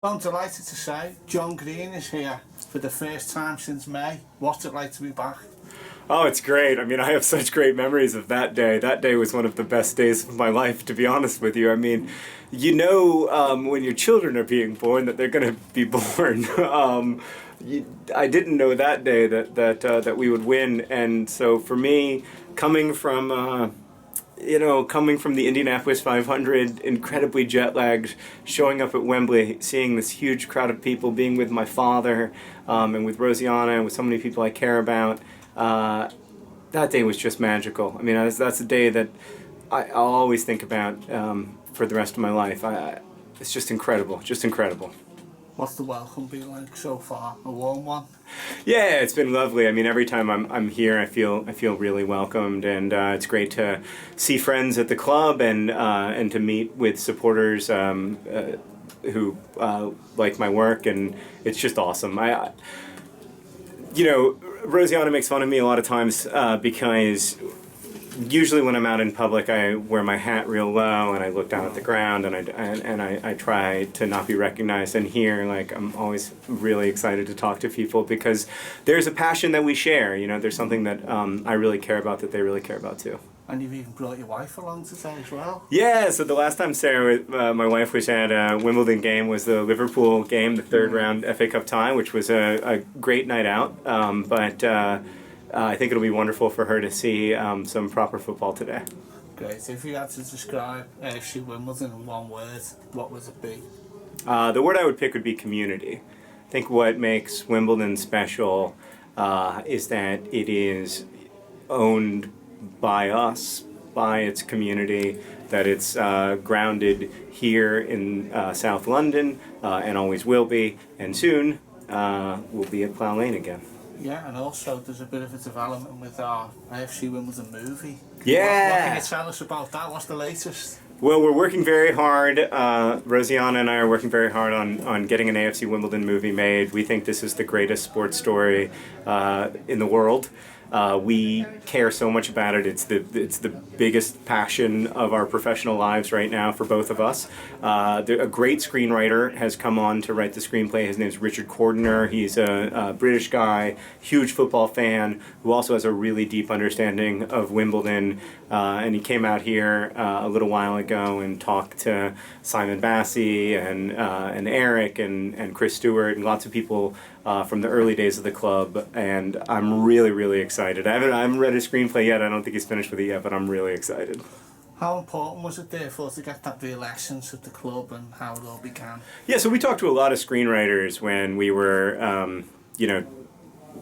Well, I'm delighted to say John Green is here for the first time since May. What's it like to be back? Oh, it's great. I mean, I have such great memories of that day. That day was one of the best days of my life, to be honest with you. I mean, when your children are being born, that they're going to be born. I didn't know that day that we would win, and so for me, coming from coming from the Indianapolis 500, incredibly jet lagged, showing up at Wembley, seeing this huge crowd of people, being with my father, and with Rosianna, and with so many people I care about. That day was just magical. I mean, that's a day that I'll always think about for the rest of my life. It's just incredible, just incredible. What's the welcome been like so far? A warm one? Yeah, it's been lovely. I mean, every time I'm here, I feel really welcomed, and it's great to see friends at the club and to meet with supporters who like my work, and it's just awesome. Rosianna makes fun of me a lot of times because usually when I'm out in public, I wear my hat real low and I look down at the ground and I try to not be recognized. And here, like, I'm always really excited to talk to people because there's a passion that we share. You know, there's something that I really care about that they really care about too. And you've even brought your wife along today as well? Yeah, so the last time Sarah, my wife, was at a Wimbledon game was the Liverpool game, the third round FA Cup tie, which was a great night out. But I think it'll be wonderful for her to see some proper football today. Great. If you had to describe AFC Wimbledon in one word, what would it be? The word I would pick would be community. I think what makes Wimbledon special is that it is owned by us, by its community, that it's grounded here in South London and always will be, and soon we'll be at Plough Lane again. Yeah, and also there's a bit of a development with our AFC Wimbledon movie. Yeah! What can you tell us about that? What's the latest? Well, we're working very hard. Rosianna and I are working very hard on getting an AFC Wimbledon movie made. We think this is the greatest sports story in the world. We care so much about it. It's the biggest passion of our professional lives right now for both of us. A great screenwriter has come on to write the screenplay. His name is Richard Cordner. He's a British guy, huge football fan, who also has a really deep understanding of Wimbledon. And he came out here a little while ago and talked to Simon Bassey and Eric and Chris Stewart and lots of people from the early days of the club, and I'm really, really excited. I haven't read his screenplay yet. I don't think he's finished with it yet, but I'm really excited. How important was it therefore to get that real essence of the club and how it all began? Yeah, so we talked to a lot of screenwriters when we were,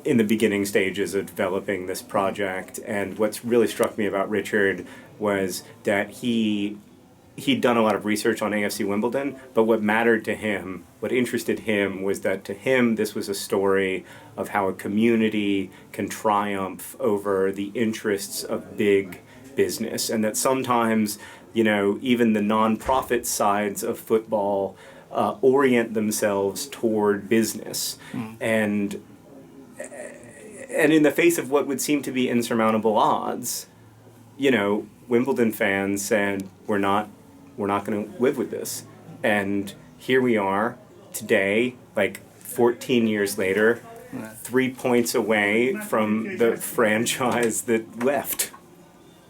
in the beginning stages of developing this project, and what's really struck me about Richard was that he'd done a lot of research on AFC Wimbledon, but what mattered to him, what interested him, was that to him this was a story of how a community can triumph over the interests of big business, and that sometimes, even the non-profit sides of football orient themselves toward business. And in the face of what would seem to be insurmountable odds, Wimbledon fans said, we're not going to live with this. And here we are today, like 14 years later, 3 points away from the franchise that left.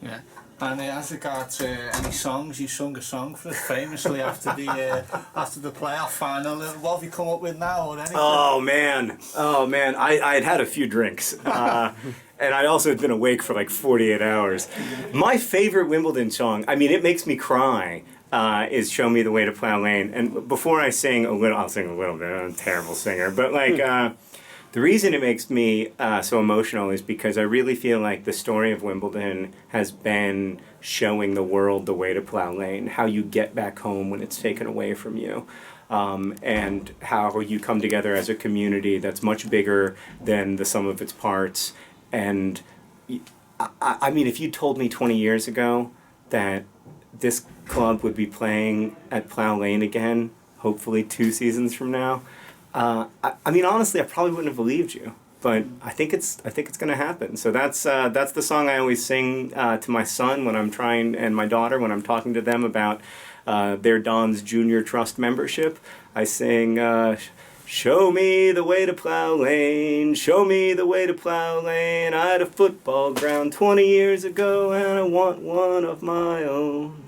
Yeah. And as regards any songs, you sung a song for us famously after the playoff final. What have you come up with now or anything? Oh man, I'd had a few drinks. And I also had been awake for like 48 hours. My favorite Wimbledon song, I mean, it makes me cry, is Show Me the Way to Plough Lane. And before I sing a little, I'll sing a little bit, I'm a terrible singer, but the reason it makes me so emotional is because I really feel like the story of Wimbledon has been showing the world the way to Plough Lane, how you get back home when it's taken away from you. And how you come together as a community that's much bigger than the sum of its parts. And I mean, if you told me 20 years ago that this club would be playing at Plough Lane again, hopefully 2 seasons from now, I mean, honestly, I probably wouldn't have believed you. But I think it's going to happen. So that's the song I always sing to my son when I'm trying, and my daughter when I'm talking to them about their Don's Junior Trust membership. I sing, show me the way to Plough Lane, show me the way to Plough Lane. I had a football ground 20 years ago and I want one of my own.